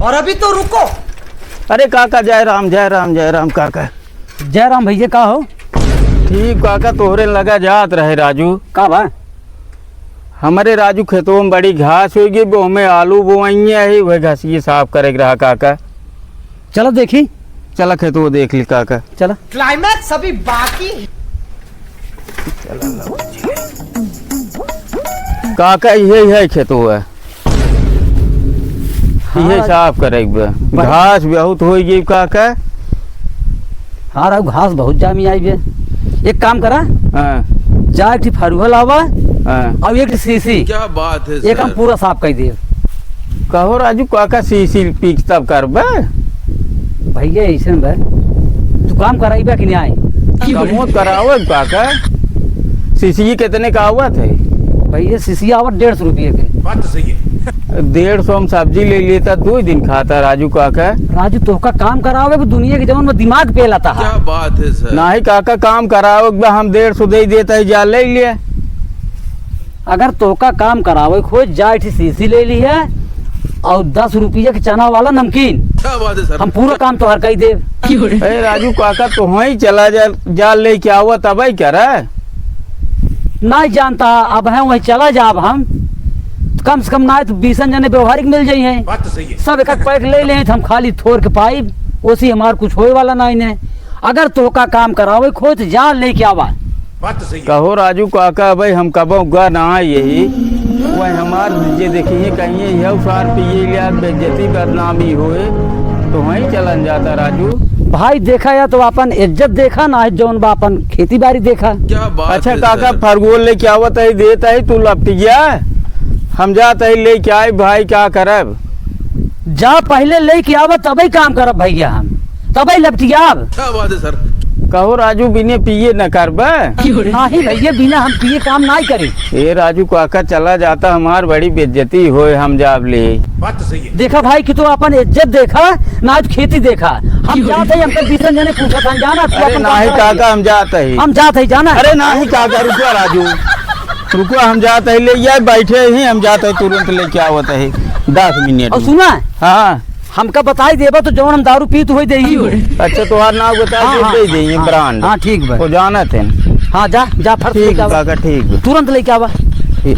और अभी तो रुको। अरे काका जय राम जय राम जय राम काका। जय राम भैया का हो? ठीक काका तोहरे लगा जात रहे राजू। का बा? हमारे राजू खेतों में बड़ी घास होगी वो में आलू बोआई है वह घासिए साफ करे रहा काका। चलो देखी। चला खेतों देख ली काका। चलो क्लाइमैक्स अभी बाकी है। काका यही है खेतों है ये साफ करे घास बहुत हो गई काका। हाँ राव घास बहुत जामी आई बे। एक काम करा हाँ जा एक फरुहल आवा हाँ। और एक सीसी क्या बात है एक हम पूरा साफ कर दे। कहो राजू काका सीसी पीक तब कर भैया ऐसे बे तू काम कराई बे कि नहीं आई? कमोत कराओ काका। सीसी कितने का हुआ थे? भैया सीसी आवत 150 रुपये के। बात तो सही है। 150 में सब्जी ले लेता 2 दिन खाता राजू काका। राजू तो का काम कराओगे भी दुनिया के जवन में दिमाग पे लाता है। क्या बात है सर। नहीं काका काम कराओ हम 150 दे देता है जा ले लिए। अगर तो का काम कराओगे खोज जा सीसी ले ली है और 10 रुपये के चना वाला नमकीन। क्या बात है सर। हम पूरा काम तो हर कही दे। अरे राजू काका तो वहीं चला जा ले क्या हुआ तब ही करे। नहीं जानता अब है वही चला जा। अब हम कम से कम ना तो 20 जने व्यवहारिक मिल जाई हैं। बात तो सही है। सब एक पैक ले लें तो हम खाली थोड़ के पाइब उसी हमार कुछ होए वाला नहीं ने। अगर तो का काम करावे खोज जा ले के आवा। बात तो सही है। कहो राजू काका भाई हम कब उगा ना यही वही हमार जे देखिए कहीं यह सार पे ये लिया बेइज्जती बदनामी होए तो वहीं चलन जाता राजू। भाई देखा या तो अपन इज्जत देखा ना जौन बा अपन खेती बाड़ी देखा। क्या बात अच्छा है काका सर। फरगोल ले क्या हुआ तही देता है तू लपटिया हम जाते ही ले क्या भाई क्या करब। जा पहले ले के आवा तभी काम करब भैया हम तभी लपटियाब। क्या बात है सर। कहो राजू बिने पिए न करब। नहीं भैया बिना हम पिए काम नहीं करी। ए राजू काका चला जाता हमार बड़ी बेइज्जती होए हम जाब ले। बात तो सही है। देखा भाई कि तो अपन इज्जत देखा ना तो खेती देखा। हम जाते ही हमको 20 जने पूछा था जाना तू अरे अपन नहीं काम काका हम जाते ही। हम जाते ही जाना। अरे नहीं काका रुको राजू रुको हम जाते ही ले ये बैठे ही हम जाते ही तुरंत ले क्या होता है 10 मिनट और में। सुना हाँ हमका बताई देबा तो जौन हम दारू पीत हुई दे ही। अच्छा तुम्हारा नाम बता दे देंगे ब्रांड। हाँ ठीक बा। वो जाना थे। हाँ जा जा फर्स्ट ठीक लेके आवा। काका ठीक तुरंत लेके आवा। ठीक।